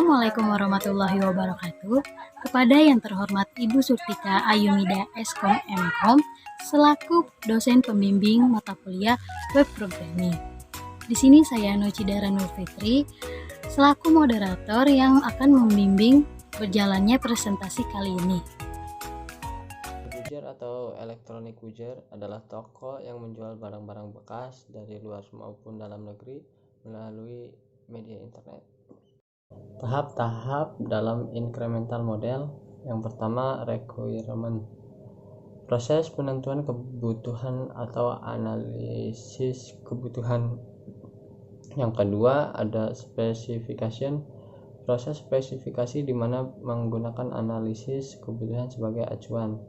Assalamualaikum warahmatullahi wabarakatuh. Kepada yang terhormat Ibu Surtika Ayumida Eskom Mkom selaku dosen pembimbing mata kuliah Web Programming. Di sini saya Nocidara Nurfitri selaku moderator yang akan membimbing berjalannya presentasi kali ini. Bujer atau Electronic Bujer adalah toko yang menjual barang-barang bekas dari luar maupun dalam negeri melalui media internet. Tahap-tahap dalam incremental model. Yang pertama, requirement. Proses penentuan kebutuhan atau analisis kebutuhan. Yang kedua, ada specification. Proses spesifikasi di mana menggunakan analisis kebutuhan sebagai acuan.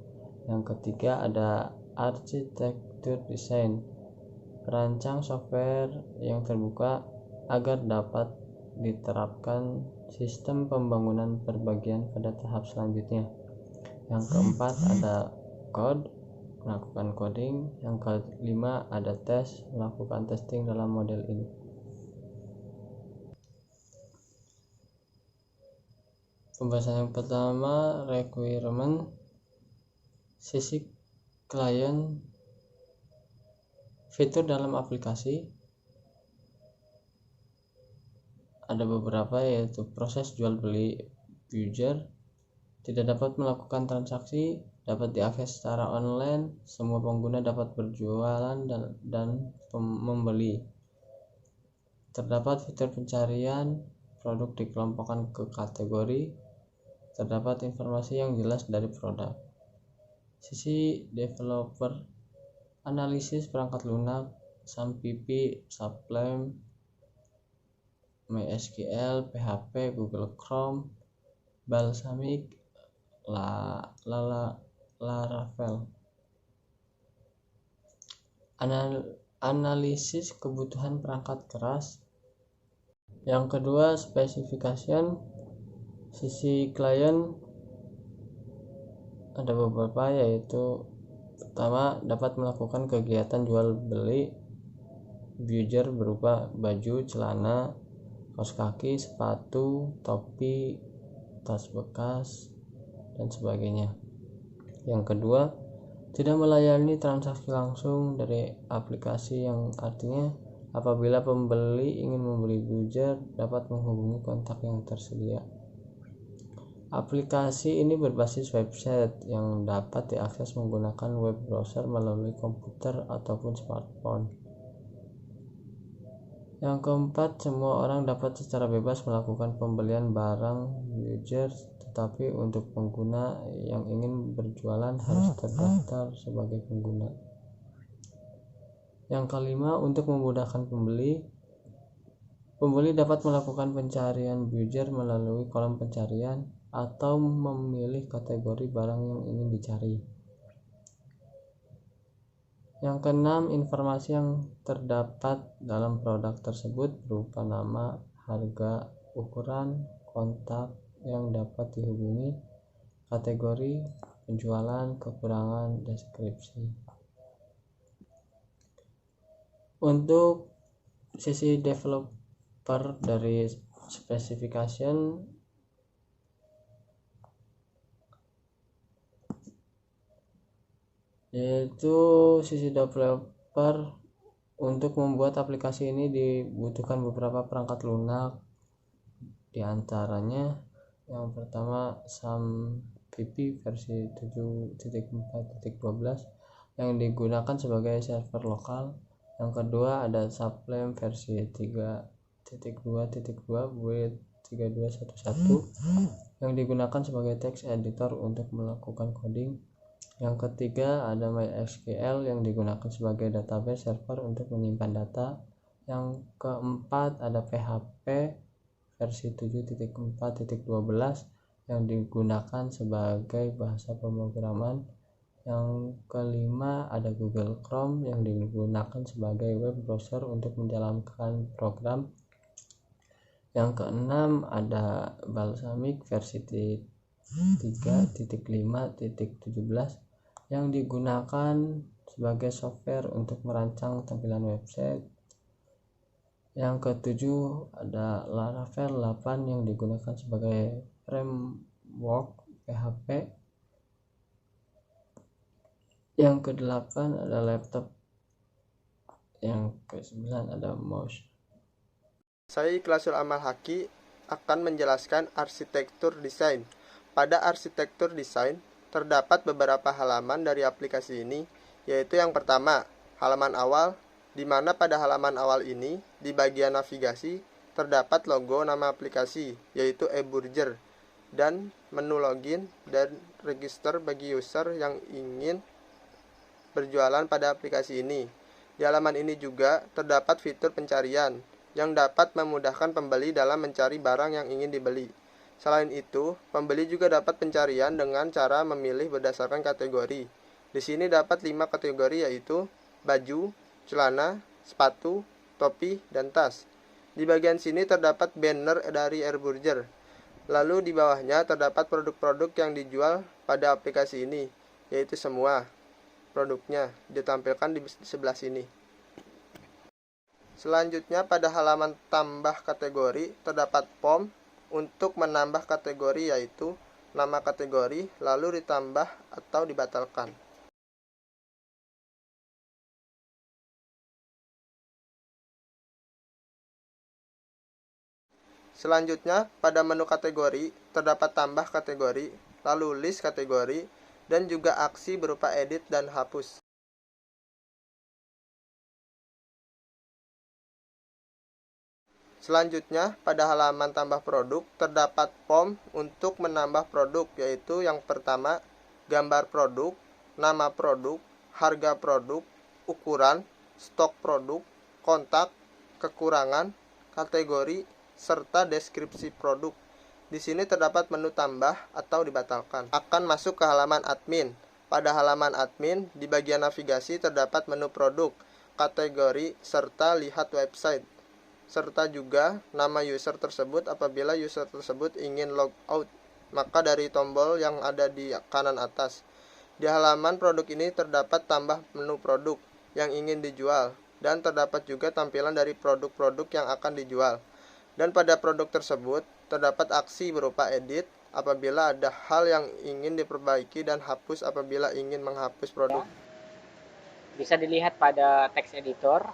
Yang ketiga, ada architecture design. Perancang software yang terbuka agar dapat diterapkan sistem pembangunan berbagian pada tahap selanjutnya. Yang keempat, ada code, melakukan coding. Yang kelima, ada tes, melakukan testing dalam model ini. Pembahasan yang pertama, requirement. Sisi klien, fitur dalam aplikasi ada beberapa, yaitu proses jual beli user, tidak dapat melakukan transaksi, dapat diakses secara online, semua pengguna dapat berjualan dan membeli. Terdapat fitur pencarian, produk dikelompokkan ke kategori, terdapat informasi yang jelas dari produk. Sisi developer, analisis perangkat lunak, SAMPP, Sublime, MySQL, PHP, Google Chrome, Balsamiq, Laravel. Analisis kebutuhan perangkat keras. Yang kedua, specification. Sisi klien ada beberapa, yaitu pertama, dapat melakukan kegiatan jual beli user berupa baju, celana, kaos kaki, sepatu, topi, tas bekas, dan sebagainya. Yang kedua, tidak melayani transaksi langsung dari aplikasi, yang artinya apabila pembeli ingin membeli user dapat menghubungi kontak yang tersedia. Aplikasi ini berbasis website yang dapat diakses menggunakan web browser melalui komputer ataupun smartphone. Yang keempat, semua orang dapat secara bebas melakukan pembelian barang user, tetapi untuk pengguna yang ingin berjualan harus terdaftar sebagai pengguna. Yang kelima, untuk memudahkan pembeli dapat melakukan pencarian user melalui kolom pencarian atau memilih kategori barang yang ingin dicari. Yang keenam, informasi yang terdapat dalam produk tersebut berupa nama, harga, ukuran, kontak yang dapat dihubungi, kategori, penjualan, kekurangan, deskripsi. Untuk sisi developer dari specification, yaitu sisi developer, untuk membuat aplikasi ini dibutuhkan beberapa perangkat lunak, diantaranya yang pertama SAMPP versi 7.4.12 yang digunakan sebagai server lokal. Yang kedua, ada Sublime versi 3.2.2 W3211 yang digunakan sebagai text editor untuk melakukan coding. Yang ketiga, ada MySQL yang digunakan sebagai database server untuk menyimpan data. Yang keempat, ada PHP versi 7.4.12 yang digunakan sebagai bahasa pemrograman. Yang kelima, ada Google Chrome yang digunakan sebagai web browser untuk menjalankan program. Yang keenam, ada Balsamiq versi 3.5.17 yang digunakan sebagai software untuk merancang tampilan website. Yang ketujuh ada Laravel 8 yang digunakan sebagai framework PHP. Yang kedelapan ada laptop. Yang kesembilan ada mouse. Saya Ikhlasul Amal Haki akan menjelaskan arsitektur desain. Pada arsitektur desain, terdapat beberapa halaman dari aplikasi ini, yaitu yang pertama, halaman awal, di mana pada halaman awal ini, di bagian navigasi, terdapat logo nama aplikasi, yaitu eBurger, dan menu login dan register bagi user yang ingin berjualan pada aplikasi ini. Di halaman ini juga terdapat fitur pencarian yang dapat memudahkan pembeli dalam mencari barang yang ingin dibeli. Selain itu, pembeli juga dapat pencarian dengan cara memilih berdasarkan kategori. Di sini dapat 5 kategori, yaitu baju, celana, sepatu, topi, dan tas. Di bagian sini terdapat banner dari eBurger. Lalu di bawahnya terdapat produk-produk yang dijual pada aplikasi ini, yaitu semua produknya ditampilkan di sebelah sini. Selanjutnya pada halaman tambah kategori terdapat form untuk menambah kategori, yaitu nama kategori lalu ditambah atau dibatalkan. Selanjutnya pada menu kategori terdapat tambah kategori, lalu list kategori, dan juga aksi berupa edit dan hapus. Selanjutnya, pada halaman tambah produk, terdapat form untuk menambah produk, yaitu yang pertama, gambar produk, nama produk, harga produk, ukuran, stok produk, kontak, kekurangan, kategori, serta deskripsi produk. Di sini terdapat menu tambah atau dibatalkan. Akan masuk ke halaman admin. Pada halaman admin, di bagian navigasi terdapat menu produk, kategori, serta lihat website. Serta juga nama user tersebut apabila user tersebut ingin log out. Maka dari tombol yang ada di kanan atas. Di halaman produk ini terdapat tambah menu produk yang ingin dijual. Dan terdapat juga tampilan dari produk-produk yang akan dijual. Dan pada produk tersebut, terdapat aksi berupa edit apabila ada hal yang ingin diperbaiki dan hapus apabila ingin menghapus produk. Bisa dilihat pada text editor.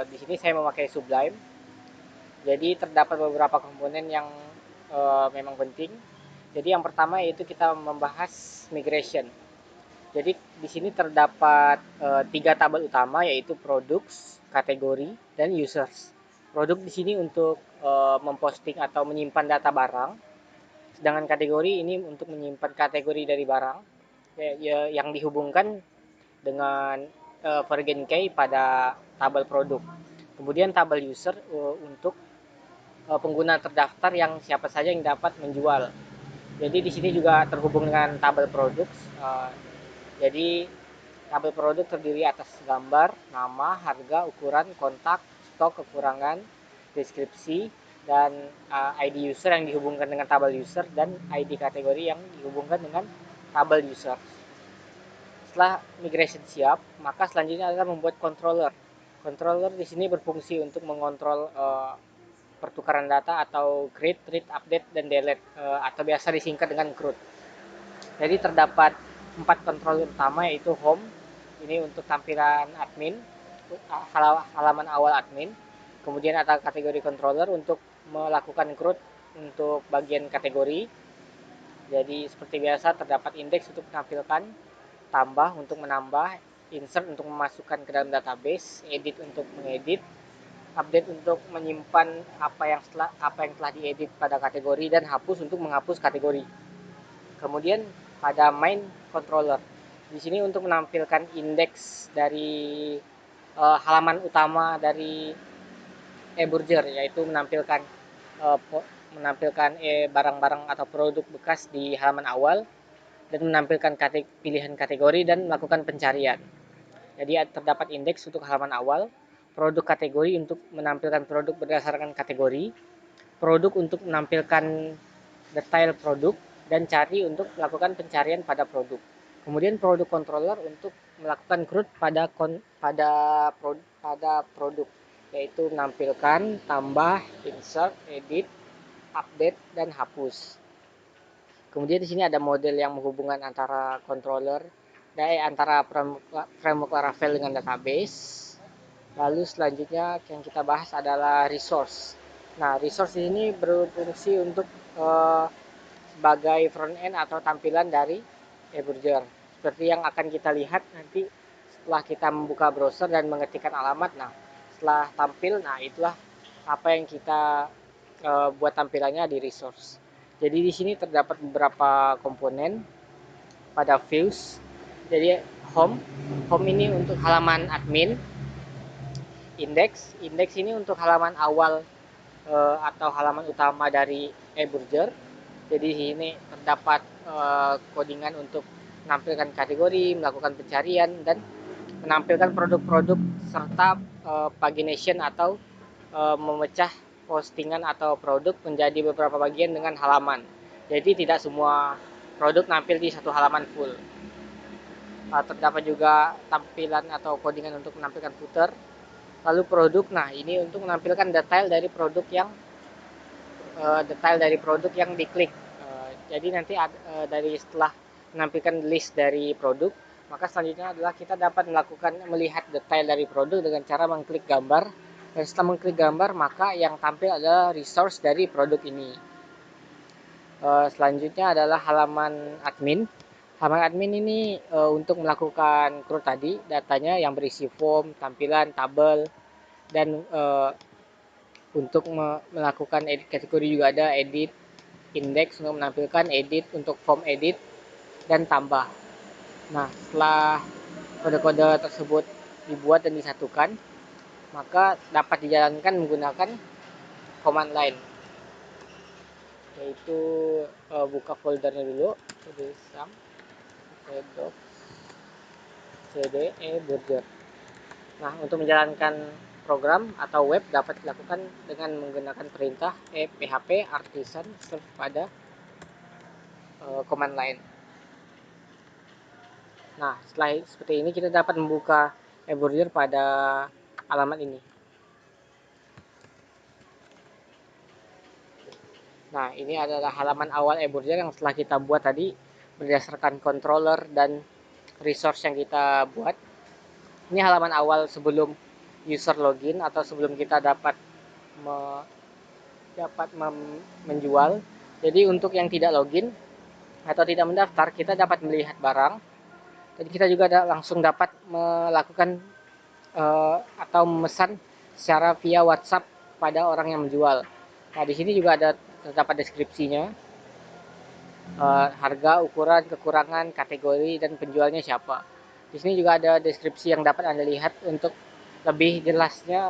Di sini saya memakai Sublime. Jadi terdapat beberapa komponen yang memang penting. Jadi yang pertama yaitu kita membahas migration. Jadi di sini terdapat 3 tabel utama, yaitu products, kategori, dan users. Produk di sini untuk memposting atau menyimpan data barang, sedangkan kategori ini untuk menyimpan kategori dari barang yang dihubungkan dengan Vergen key pada tabel produk. Kemudian tabel user untuk pengguna terdaftar yang siapa saja yang dapat menjual. Jadi di sini juga terhubung dengan tabel produk. Jadi tabel produk terdiri atas gambar, nama, harga, ukuran, kontak, stok, kekurangan, deskripsi, dan ID user yang dihubungkan dengan tabel user, dan ID kategori yang dihubungkan dengan tabel user. Setelah migration siap, maka selanjutnya adalah membuat controller. Controller di sini berfungsi untuk mengontrol pertukaran data atau create, read, update, dan delete, atau biasa disingkat dengan CRUD. Jadi terdapat 4 controller utama, yaitu home, ini untuk tampilan admin, halaman awal admin. Kemudian ada kategori controller untuk melakukan CRUD untuk bagian kategori. Jadi seperti biasa terdapat index untuk menampilkan, tambah untuk menambah, insert untuk memasukkan ke dalam database, edit untuk mengedit, update untuk menyimpan apa yang telah diedit pada kategori, dan hapus untuk menghapus kategori. Kemudian pada main controller, di sini untuk menampilkan indeks dari halaman utama dari eBurger, yaitu menampilkan barang-barang atau produk bekas di halaman awal, dan menampilkan pilihan kategori dan melakukan pencarian. Jadi terdapat indeks untuk halaman awal, produk kategori untuk menampilkan produk berdasarkan kategori, produk untuk menampilkan detail produk, dan cari untuk melakukan pencarian pada produk. Kemudian produk controller untuk melakukan CRUD pada produk. yaitu menampilkan, tambah, insert, edit, update, dan hapus. Kemudian di sini ada model yang menghubungkan antara controller antara framework Laravel dengan database. Lalu selanjutnya yang kita bahas adalah resource. Nah, resource ini berfungsi untuk sebagai front end atau tampilan dari eBrowser. Seperti yang akan kita lihat nanti setelah kita membuka browser dan mengetikkan alamat. Nah, setelah tampil, nah itulah apa yang kita buat tampilannya di resource. Jadi di sini terdapat beberapa komponen pada views. Jadi home ini untuk halaman admin, index ini untuk halaman awal atau halaman utama dari eBrowser. Jadi di sini terdapat codingan untuk menampilkan kategori, melakukan pencarian, dan menampilkan produk-produk serta pagination atau memecah postingan atau produk menjadi beberapa bagian dengan halaman. Jadi tidak semua produk nampil di satu halaman full. Terdapat juga tampilan atau codingan untuk menampilkan footer. Lalu produk, nah ini untuk menampilkan detail dari produk yang diklik. Jadi nanti dari setelah menampilkan list dari produk, maka selanjutnya adalah kita dapat melihat detail dari produk dengan cara mengklik gambar. Dan setelah mengklik gambar, maka yang tampil adalah resource dari produk ini. Selanjutnya adalah halaman admin. Halaman admin ini untuk melakukan CRUD tadi, datanya yang berisi form, tampilan, tabel, dan untuk melakukan edit kategori juga ada edit, index untuk menampilkan, edit untuk form edit, dan tambah. Nah, setelah kode-kode tersebut dibuat dan disatukan, maka dapat dijalankan menggunakan command line, yaitu buka foldernya dulu, cd sum cd eBrowser. Nah, untuk menjalankan program atau web dapat dilakukan dengan menggunakan perintah php artisan serve pada command line. Nah, setelah seperti ini kita dapat membuka eBrowser pada alamat ini. Nah, ini adalah halaman awal eBrowser yang setelah kita buat tadi berdasarkan controller dan resource yang kita buat. Ini halaman awal sebelum user login atau sebelum kita dapat menjual. Jadi untuk yang tidak login atau tidak mendaftar, kita dapat melihat barang. Jadi kita juga langsung dapat melakukan atau memesan secara via WhatsApp pada orang yang menjual. Nah, di sini juga terdapat deskripsinya, harga, ukuran, kekurangan, kategori, dan penjualnya siapa. Di sini juga ada deskripsi yang dapat Anda lihat untuk lebih jelasnya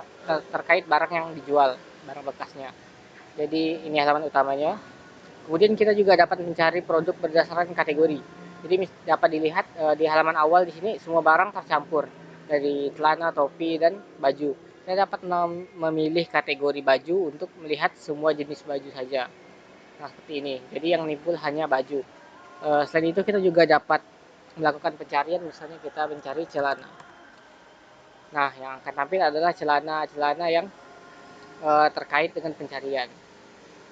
terkait barang yang dijual, barang bekasnya. Jadi ini halaman utamanya. Kemudian kita juga dapat mencari produk berdasarkan kategori. Jadi dapat dilihat di halaman awal di sini semua barang tercampur dari celana, topi, dan baju. Saya dapat memilih kategori baju untuk melihat semua jenis baju saja. Nah, seperti ini. Jadi yang nimbul hanya baju. Selain itu kita juga dapat melakukan pencarian, misalnya kita mencari celana. Nah, yang akan tampil adalah celana-celana yang terkait dengan pencarian.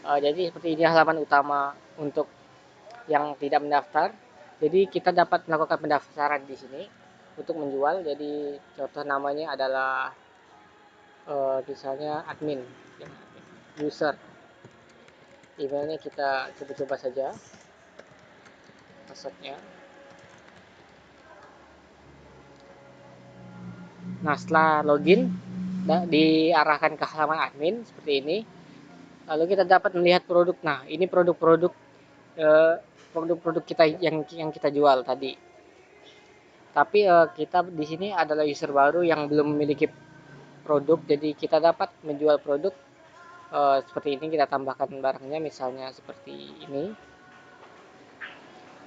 Jadi seperti ini halaman utama untuk yang tidak mendaftar. Jadi kita dapat melakukan pendaftaran di sini untuk menjual. Jadi contoh namanya adalah misalnya admin, user. Emailnya kita coba-coba saja, passwordnya. Nah, setelah login diarahkan ke halaman admin seperti ini. Lalu kita dapat melihat produk. Nah, ini produk-produk kita yang kita jual tadi. Tapi kita di sini adalah user baru yang belum memiliki produk, jadi kita dapat menjual produk seperti ini. Kita tambahkan barangnya, misalnya seperti ini.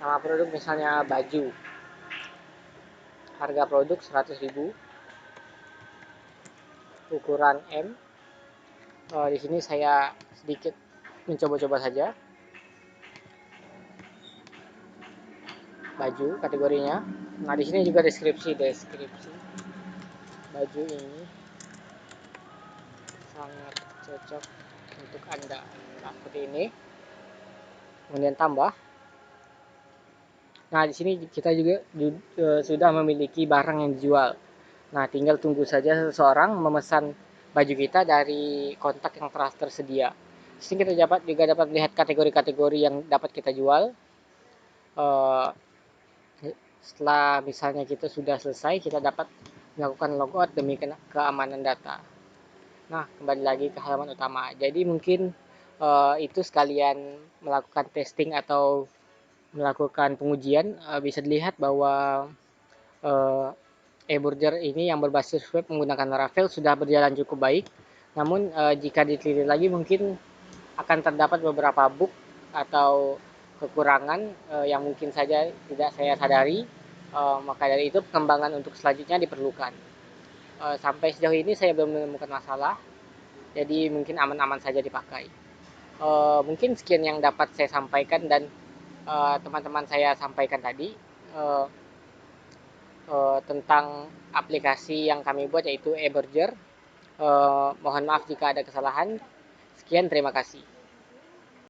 Nama produk misalnya baju. Harga produk 100.000. Ukuran M. Di sini saya sedikit mencoba-coba saja. Baju kategorinya. Nah, di sini juga deskripsi baju ini sangat cocok untuk Anda. Nah, seperti ini. Kemudian tambah. Nah, di sini kita juga sudah memiliki barang yang dijual. Nah, tinggal tunggu saja seseorang memesan baju kita dari kontak yang telah tersedia. Di sini kita juga dapat melihat kategori-kategori yang dapat kita jual. Eh, Setelah misalnya kita sudah selesai, kita dapat melakukan logout demi keamanan data. Nah, kembali lagi ke halaman utama. Jadi mungkin itu sekalian melakukan testing atau melakukan pengujian, bisa dilihat bahwa e-Burger ini yang berbasis web menggunakan Laravel sudah berjalan cukup baik. Namun jika diteliti lagi mungkin akan terdapat beberapa bug atau kekurangan yang mungkin saja tidak saya sadari. Maka dari itu pengembangan untuk selanjutnya diperlukan. Sampai sejauh ini saya belum menemukan masalah, jadi mungkin aman-aman saja dipakai. Mungkin sekian yang dapat saya sampaikan dan teman-teman saya sampaikan tadi tentang aplikasi yang kami buat, yaitu e-Burger. Mohon maaf jika ada kesalahan. Sekian, terima kasih.